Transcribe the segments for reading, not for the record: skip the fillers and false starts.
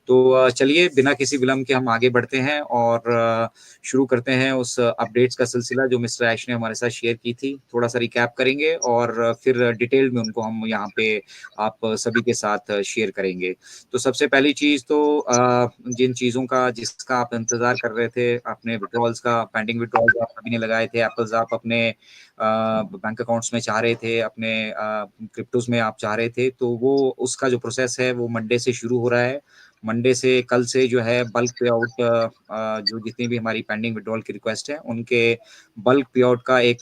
तो चलिए बिना किसी विलंब के हम आगे बढ़ते हैं और शुरू करते हैं उस अपडेट्स का सिलसिला जो मिस्टर ऐश ने हमारे साथ शेयर की थी। थोड़ा सा रिकैप करेंगे और फिर डिटेल में उनको हम यहाँ पे आप सभी के साथ शेयर करेंगे। तो सबसे पहली चीज तो जिन चीजों का जिसका आप इंतजार कर रहे थे, अपने विड्रॉल्स का, पेंडिंग विड्रॉल्स आप सभी ने लगाए थे, एप्पल्स आप अपने बैंक अकाउंट्स में चाह रहे थे, अपने क्रिप्टोज में आप चाह रहे थे, तो वो उसका जो प्रोसेस है वो मंडे से शुरू हो रहा है। मंडे से कल से जो है बल्क पे आउट, जो जितनी भी हमारी पेंडिंग विड्रॉल की रिक्वेस्ट है उनके बल्क पे आउट का एक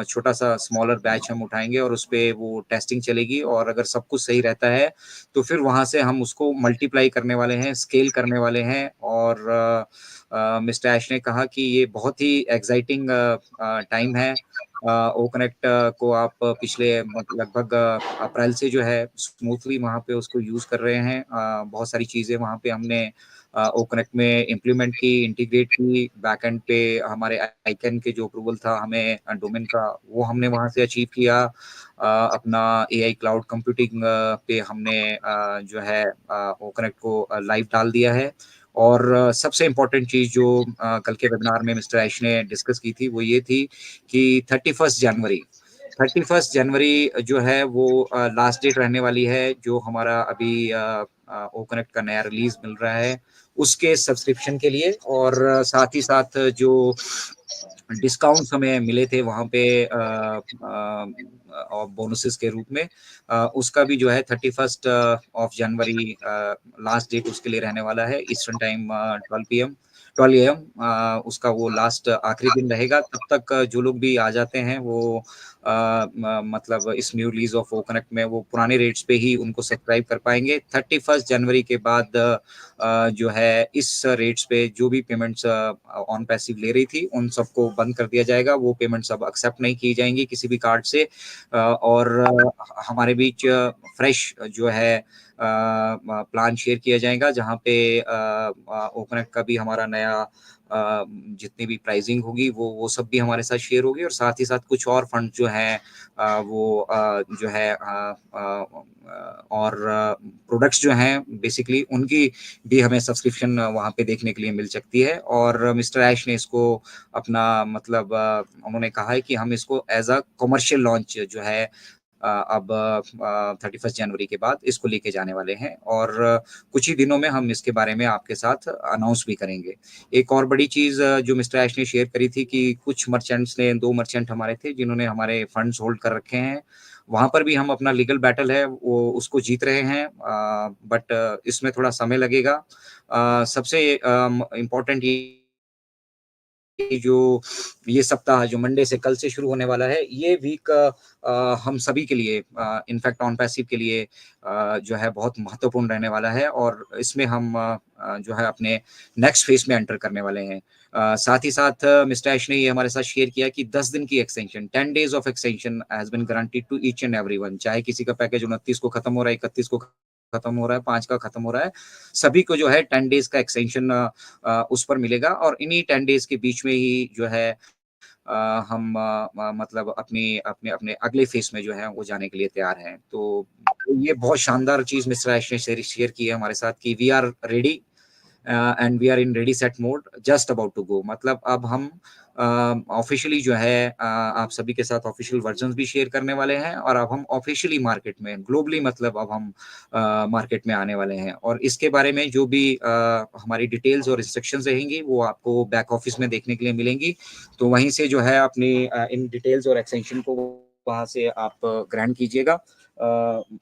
छोटा सा स्मॉलर बैच हम उठाएंगे और उस पे वो टेस्टिंग चलेगी, और अगर सब कुछ सही रहता है तो फिर वहां से हम उसको मल्टीप्लाई करने वाले हैं, स्केल करने वाले हैं। और मिस्टर ऐश ने कहा कि ये बहुत ही एक्साइटिंग टाइम है। ओ कनेक्ट को आप पिछले लगभग अप्रैल से जो है स्मूथली वहाँ पे उसको यूज कर रहे हैं। बहुत सारी चीजें वहाँ पे हमने ओ कनेक्ट में इम्प्लीमेंट की, इंटीग्रेट की। बैकएंड पे हमारे आइकन के जो अप्रूवल था हमें डोमेन का, वो हमने वहाँ से अचीव किया। अपना एआई क्लाउड कंप्यूटिंग पे हमने जो है ओ कनेक्ट को लाइव डाल दिया है। और सबसे इम्पोर्टेंट चीज जो कल के वेबिनार में मिस्टर ऐश ने डिस्कस की थी वो ये थी कि 31 जनवरी जो है वो लास्ट डेट रहने वाली है, जो हमारा अभी ओ कनेक्ट का नया रिलीज मिल रहा है उसके सब्सक्रिप्शन के लिए। और साथ ही साथ जो डिस्काउंट्स हमें मिले थे वहां पे और बोनसेस के रूप में, उसका भी जो है 31 जनवरी लास्ट डेट उसके लिए रहने वाला है। ईस्टर्न टाइम 12 AM उसका वो लास्ट आखिरी दिन रहेगा। तब तक जो लोग भी आ जाते हैं वो मतलब इस new release of O connect में वो पुराने रेट्स पे ही उनको सब्सक्राइब कर पाएंगे। 31 जनवरी के बाद जो है इस रेट्स पे जो भी पेमेंट्स ऑन पैसिव ले रही थी उन सबको बंद कर दिया जाएगा। वो पेमेंट्स अब एक्सेप्ट नहीं की जाएंगी किसी भी कार्ड से। और हमारे बीच फ्रेश जो है प्लान शेयर किया जाएगा, जहाँ पे ओ कनेक्ट का भी हमारा नया जितनी भी प्राइसिंग होगी वो सब भी हमारे साथ शेयर होगी। और साथ ही साथ कुछ और फंड जो है वो जो है और प्रोडक्ट्स जो हैं बेसिकली उनकी भी हमें सब्सक्रिप्शन वहाँ पे देखने के लिए मिल सकती है। और मिस्टर ऐश ने इसको अपना मतलब उन्होंने कहा है कि हम इसको एज अ कमर्शियल लॉन्च जो है अब 31 जनवरी के बाद इसको लेके जाने वाले हैं। और कुछ ही दिनों में हम इसके बारे में आपके साथ अनाउंस भी करेंगे। एक और बड़ी चीज जो मिस्टर ऐश ने शेयर करी थी कि कुछ मर्चेंट्स ने, 2 मर्चेंट हमारे थे जिन्होंने हमारे फंड्स होल्ड कर रखे हैं, वहां पर भी हम अपना लीगल बैटल है वो उसको जीत रहे हैं। बट इसमें थोड़ा समय लगेगा। सबसे इम्पोर्टेंट जो ये सप्ताह जो मंडे से कल से शुरू होने वाला है, ये वीक हम सभी के लिए, इनफैक्ट ऑन पैसिव के लिए जो है बहुत महत्वपूर्ण रहने वाला है। और इसमें हम जो है अपने नेक्स्ट फेज में एंटर करने वाले हैं। साथ ही साथ मिस्टर ऐश ने ये हमारे साथ शेयर किया कि 10 दिन की extension, 10 days of extension has been guaranteed to each and everyone. चाहे किसी का पैकेज 29 को खत्म हो रहा है, 31 को खत्म हो रहा है, 5 का खत्म हो रहा है, सभी को जो है 10 डेज का एक्सटेंशन उस पर मिलेगा। और इन्हीं 10 डेज के बीच में ही जो है हम मतलब अपनी अपने अपने अगले फेज में जो है वो जाने के लिए तैयार हैं। तो ये बहुत शानदार चीज मिस्टर ऐश ने शेयर की है हमारे साथ कि we are ready and we are in ready set mode, just about to go. मतलब अब हम ऑफिशियली जो है आप सभी के साथ ऑफिशियल वर्जन भी शेयर करने वाले हैं, और अब हम ऑफिशियली मार्केट में ग्लोबली, मतलब अब हम मार्केट में आने वाले हैं। और इसके बारे में जो भी हमारी डिटेल्स और इंस्ट्रक्शंस रहेंगी वो आपको बैक ऑफिस में देखने के लिए मिलेंगी। तो वहीं से जो है अपनी इन डिटेल्स और एक्सटेंशन को वहां से आप ग्रहण कीजिएगा।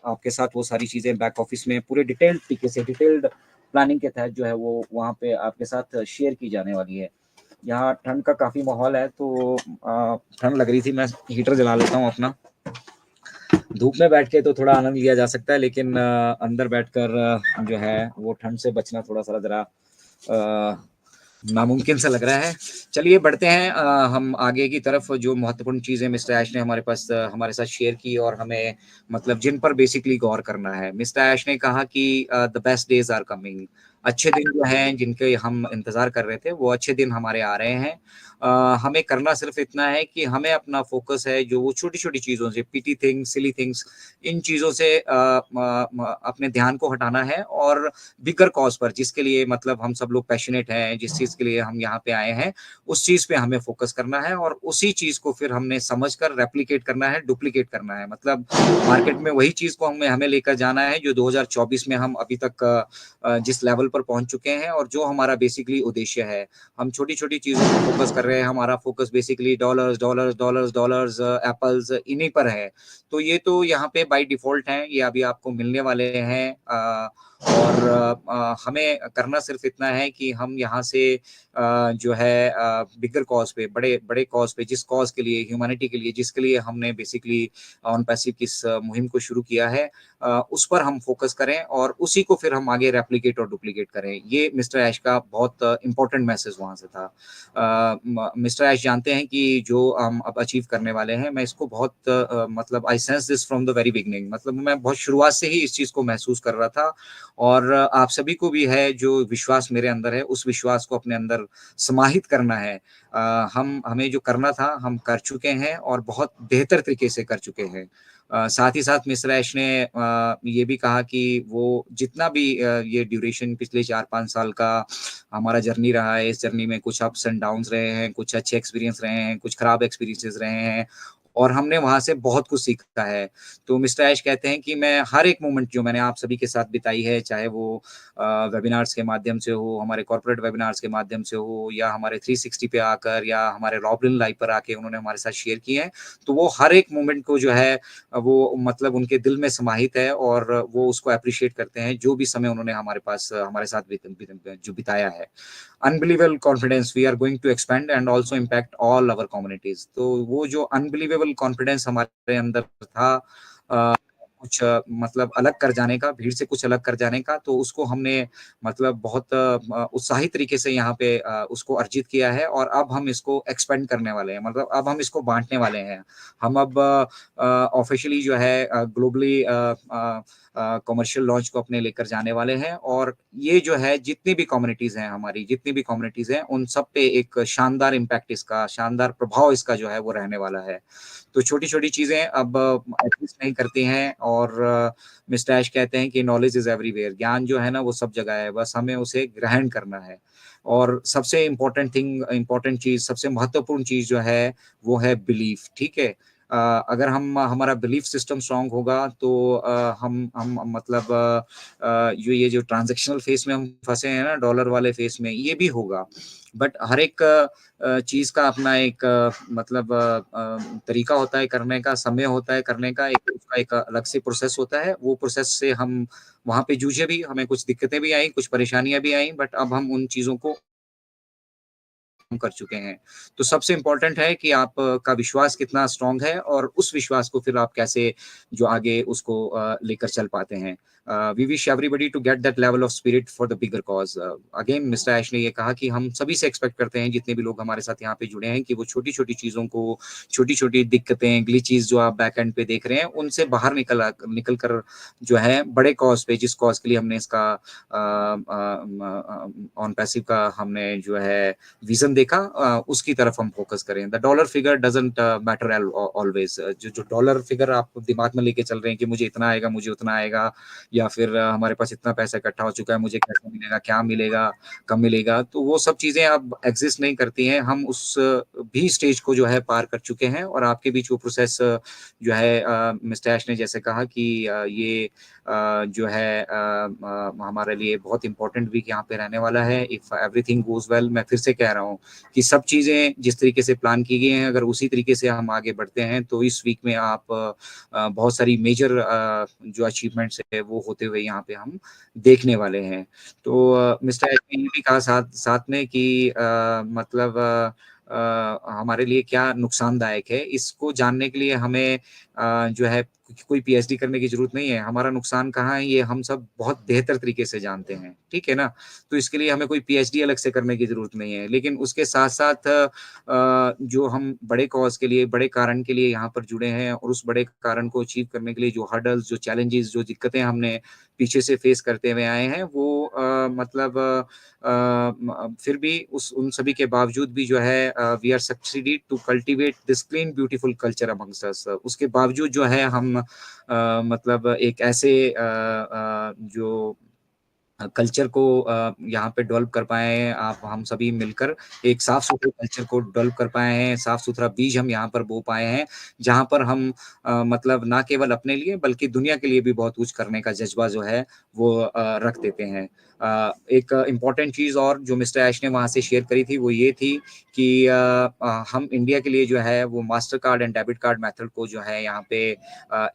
आपके साथ वो सारी चीजें बैक ऑफिस में पूरे डिटेल्ड तरीके से, डिटेल्ड प्लानिंग के तहत जो है वो वहाँ पे आपके साथ शेयर की जाने वाली है। यहाँ ठंड का काफी माहौल है, तो ठंड लग रही थी, मैं हीटर जला लेता हूँ अपना। धूप में बैठ के तो थोड़ा आनंद लिया जा सकता है, लेकिन अंदर बैठकर जो है वो ठंड से बचना थोड़ा सा जरा नामुमकिन सा लग रहा है। चलिए बढ़ते हैं हम आगे की तरफ। जो महत्वपूर्ण चीजें मिस्टर ऐश ने हमारे पास हमारे साथ शेयर की और हमें मतलब जिन पर बेसिकली गौर करना है। मिस्टर ऐश ने कहा कि the best days are coming. अच्छे दिन जो हैं जिनके हम इंतज़ार कर रहे थे, वो अच्छे दिन हमारे आ रहे हैं। हमें करना सिर्फ़ इतना है कि हमें अपना फ़ोकस है जो वो छोटी-छोटी चीज़ों से पिटी थिंग्स, सिली थिंग्स इन चीज़ों से म म अपने ध्यान को हटाना है और बिगर कॉज़ पर जिसके लिए मतलब हम सब लोग पैशनेट हैं, जिस चीज़ के लिए हम यहाँ पे आए हैं, उस चीज़ पे हमें फ़ोकस करना है और उसी चीज़ को फिर हमने समझकर रेप्लिकेट करना है, डुप्लिकेट करना है। मतलब मार्केट में वही चीज़ को हमें हमें लेकर जाना है जो 2024 में हम अभी तक जिस लेवल पर पहुँच चुके हैं और जो हमारा बेसिकली उद्देश्य है। हम छोटी-छोटी चीज़ों पे फ़ोकस कर रहे हैं, हमारा focus basically dollars, dollars, dollars, dollars, apples इन्हीं पर है। तो ये तो यहाँ पे बाय डिफ़ॉल्ट हैं, ये अभी आपको मिलने वाले हैं और हमें करना सिर्फ़ इतना है कि हम यहाँ से जो है बिगर कॉज़ पे, बड़े बड़े कॉज़ पे, जिस कॉज़ के लिए, ह्यूमैनिटी के लिए, जिसके लिए हमने बेसिकली ऑन पैसिव की इस मुहिम को शुरू किया है उस पर हम फ़ोकस करें और उसी को फिर हम आगे रेप्लिकेट और डुप्लिकेट करें। ये मिस्टर ऐश का बहुत इम्पोर्टेंट मैसेज वहाँ से था। मिस्टर ऐश जानते हैं कि जो हम अब अचीव करने वाले हैं, मैं इसको बहुत मतलब I sense this from the very beginning मतलब मैं बहुत शुरुआत से ही इस चीज़ को महसूस कर रहा था और आप सभी को भी है जो विश्वास मेरे अंदर है, उस विश्वास को अपने अंदर समाहित करना है। हम हमें जो करना था, हम कर चुके हैं और बहुत बेहतर तरीके से कर चुके हैं। साथ ही साथ मिस्टर ऐश ने ये भी कहा कि वो जितना भी ये ड्यूरेशन पिछले 4-5 साल का हमारा जर्नी रहा है, इस जर्नी में कुछ अप्स एंड डाउन्स रहे हैं, कुछ अच्छे एक्सपीरियंस रहे हैं, कुछ खराब एक्सपीरियंसेस रहे हैं और हमने वहाँ से बहुत कुछ सीखा है। तो मिस्टर ऐश कहते हैं कि मैं हर एक मोमेंट जो मैंने आप सभी के साथ बिताई है, चाहे वो वेबिनार्स के माध्यम से हो, हमारे कॉर्पोरेट वेबिनार्स के माध्यम से हो या हमारे 360 पे आकर या हमारे रॉबलिन लाइव पर आके उन्होंने हमारे साथ शेयर किए हैं। तो वो हर एक मोमेंट को जो है वो मतलब उनके दिल में समाहित है और वो उसको एप्रिशिएट करते हैं, जो भी समय उन्होंने हमारे पास हमारे साथ जो बिताया है। Unbelievable confidence we are going to expand and also impact all our communities. तो वो जो अनबिलीवेबल कॉन्फिडेंस हमारे अंदर था कुछ मतलब अलग कर जाने का, भीड़ से कुछ अलग कर जाने का, तो उसको हमने मतलब बहुत उत्साही तरीके से यहाँ पे उसको अर्जित किया है और अब हम इसको एक्सपेंड करने वाले हैं, मतलब अब हम इसको बाँटने वाले हैं। हम अब ऑफ़िशियली जो है ग्लोबली कमर्शियल लॉन्च को अपने लेकर जाने वाले हैं और ये जो है जितनी भी कम्युनिटीज़ हैं हमारी, जितनी भी कम्युनिटीज़ हैं, उन सब पे एक शानदार इम्पैक्ट इसका, शानदार प्रभाव इसका जो है वो रहने वाला है। तो छोटी-छोटी चीज़ें अब एग्ज़िस्ट नहीं करती हैं और मिस्टर ऐश कहते हैं कि नॉलेज इज़ एवरीवेयर ज्ञान जो है ना वो सब जगह है, बस हमें उसे ग्रहण करना है। और सबसे इम्पोर्टेंट चीज़, सबसे महत्वपूर्ण चीज़ जो है, वो है बिलीफ, ठीक है? अगर हम हमारा बिलीफ सिस्टम स्ट्रॉन्ग होगा तो हम मतलब ये जो ट्रांज़ैक्शनल फ़ेज़ में हम फँसे हैं ना डॉलर वाले फ़ेज़ में, ये भी होगा। बट हर एक चीज़ का अपना एक मतलब तरीका होता है करने का, समय होता है करने का, एक उसका एक अलग से प्रोसेस होता है। वो प्रोसेस से हम वहाँ पे जूझे भी, हमें कुछ दिक्कतें भी आईं, कुछ परेशानियाँ भी आईं, बट अब हम उन चीज़ों को हम कर चुके हैं। तो सबसे इम्पोर्टेंट है कि आप का विश्वास कितना स्ट्रॉन्ग है और उस विश्वास को फिर आप कैसे जो आगे उसको लेकर चल पाते हैं। We wish everybody to get that level of spirit for the bigger cause. Again mister Ash ने ये कहा कि हम सभी से एक्सपेक्ट करते हैं जितने भी लोग हमारे साथ यहाँ पे जुड़े हैं कि वो छोटी-छोटी चीज़ों को, छोटी-छोटी दिक्कतें, ग्लिचेस जो आप बैक एंड पे देख रहे हैं, उनसे बाहर निकल कर जो है बड़े कॉज़ पे जिस कॉज़ के लिए हमने इसका ऑन पैसिव का हमने जो है विज़न देखा उसकी तरफ हम फ़ोकस करें। The dollar figure doesn't matter always जो डॉलर फिगर आप दिमाग में लेके चल रहे हैं कि मुझे इतना आएगा, मुझे उतना आएगा या फिर हमारे पास इतना पैसा इकट्ठा हो चुका है, मुझे कैसे मिलेगा, क्या मिलेगा, कब मिलेगा? तो वो सब चीज़ें अब एक्ज़िस्ट नहीं करती हैं। हम उस भी स्टेज को जो है पार कर चुके हैं और आपके बीच वो प्रोसेस जो है मिस्टर ऐश ने जैसे कहा कि ये जो है हमारे लिए बहुत इम्पोर्टेंट वीक यहाँ पे रहने वाला है। इफ एवरीथिंग गोज़ वेल मैं फिर से कह रहा हूँ कि सब चीज़ें जिस तरीके से प्लान की गई हैं, अगर उसी तरीके से हम आगे बढ़ते हैं, तो इस वीक में आप बहुत सारी मेजर जो अचीवमेंट्स है, वो होते हुए यहाँ पे हम देखने वाले हैं। तो मिस्टर एच ने ये भी कहा साथ साथ में कि मतलब हमारे लिए क्या नुकसानदायक है, इसको जानने के लिए हमें जो है कोई पीएचडी करने की ज़रूरत नहीं है, हमारा नुकसान कहाँ है ये हम सब बहुत बेहतर तरीके से जानते हैं, ठीक है ना? तो इसके लिए हमें कोई पीएचडी अलग से करने की ज़रूरत नहीं है। लेकिन उसके साथ-साथ जो हम बड़े कॉज़ के लिए, बड़े कारण के लिए यहाँ पर जुड़े हैं और उस बड़े कारण को अचीव करने के लिए जो हर्डल्स, जो चैलेंजेज़, जो दिक्कतें हमने पीछे से फेस करते हुए आए हैं, वो मतलब फिर भी उस उन सभी के बावजूद भी जो है we are succeeded to cultivate this clean beautiful culture amongst us. उसके बावजूद जो है हम मतलब एक ऐसे जो कल्चर को यहाँ पे डेवलप कर पाए हैं, आप हम सभी मिलकर एक साफ-सुथरे कल्चर को डेवलप कर पाए हैं, साफ-सुथरा बीज हम यहाँ पर बो पाए हैं, जहाँ पर हम मतलब ना केवल अपने लिए बल्कि दुनिया के लिए भी बहुत कुछ करने का जज़्बा जो है वो रख देते हैं। एक इम्पोर्टेंट चीज़ और जो मिस्टर ऐश ने वहाँ से शेयर करी थी, वो ये थी कि हम इंडिया के लिए जो है वो master card and debit card method को जो है यहाँ पे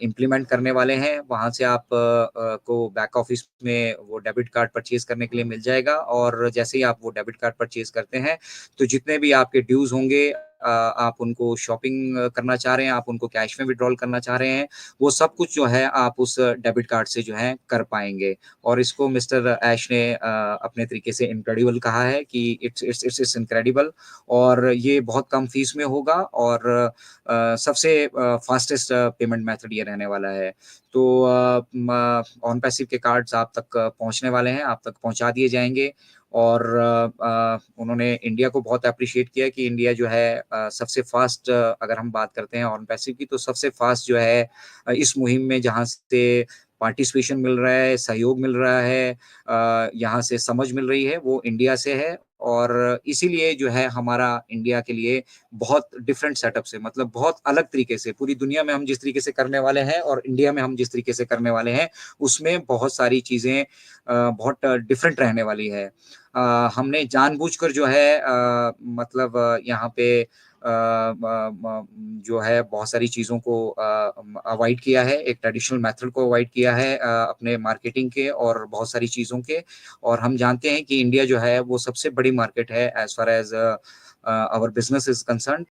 इम्प्लीमेंट करने वाले हैं। वहाँ से आप को बैक ऑफ़िस में वो डेबिट कार्ड परचेज़ करने के लिए मिल जाएगा और जैसे ही आप वो डेबिट कार्ड परचेज़ करते हैं, तो जितने भी आपके ड्यूज़ होंगे आप उनको शॉपिंग करना चाह रहे हैं, आप उनको कैश में विथड्रॉल करना चाह रहे हैं, वो सब कुछ जो है आप उस डेबिट कार्ड से जो है कर पाएँगे। और इसको मिस्टर ऐश ने अपने तरीके से इनक्रेडिबल कहा है कि इट्स इनक्रेडिबल और ये बहुत कम फ़ीस में होगा और सबसे फ़ास्टेस्ट पेमेंट मेथड ये रहने वाला है। तो ऑन पैसिव के कार्ड्स आप तक पहुँचने वाले हैं, आप तक पहुँचा दिए जाएँगे और उन्होंने इंडिया को बहुत एप्रिशिएट किया कि इंडिया जो है सबसे फ़ास्ट अगर हम बात करते हैं ऑन पैसिव की तो सबसे फ़ास्ट जो है इस मुहिम में जहाँ से पार्टिसिपेशन मिल रहा है, सहयोग मिल रहा है यहाँ से समझ मिल रही है, वो इंडिया से है और इसीलिए जो है हमारा इंडिया के लिए बहुत डिफरेंट सेटअप से मतलब बहुत अलग तरीके से पूरी दुनिया में हम जिस तरीके से करने वाले हैं और इंडिया में हम जिस तरीके से करने वाले हैं, उसमें बहुत सारी चीज़ें बहुत डिफरेंट रहने वाली है। हमने जानबूझकर जो है मतलब यहाँ पे जो है बहुत सारी चीज़ों को अवॉइड किया है, एक ट्रेडिशनल मेथड को अवॉइड किया है अपने मार्केटिंग के और बहुत सारी चीज़ों के और हम जानते हैं कि इंडिया जो है वो सबसे बड़ी मार्केट है as far as our business is concerned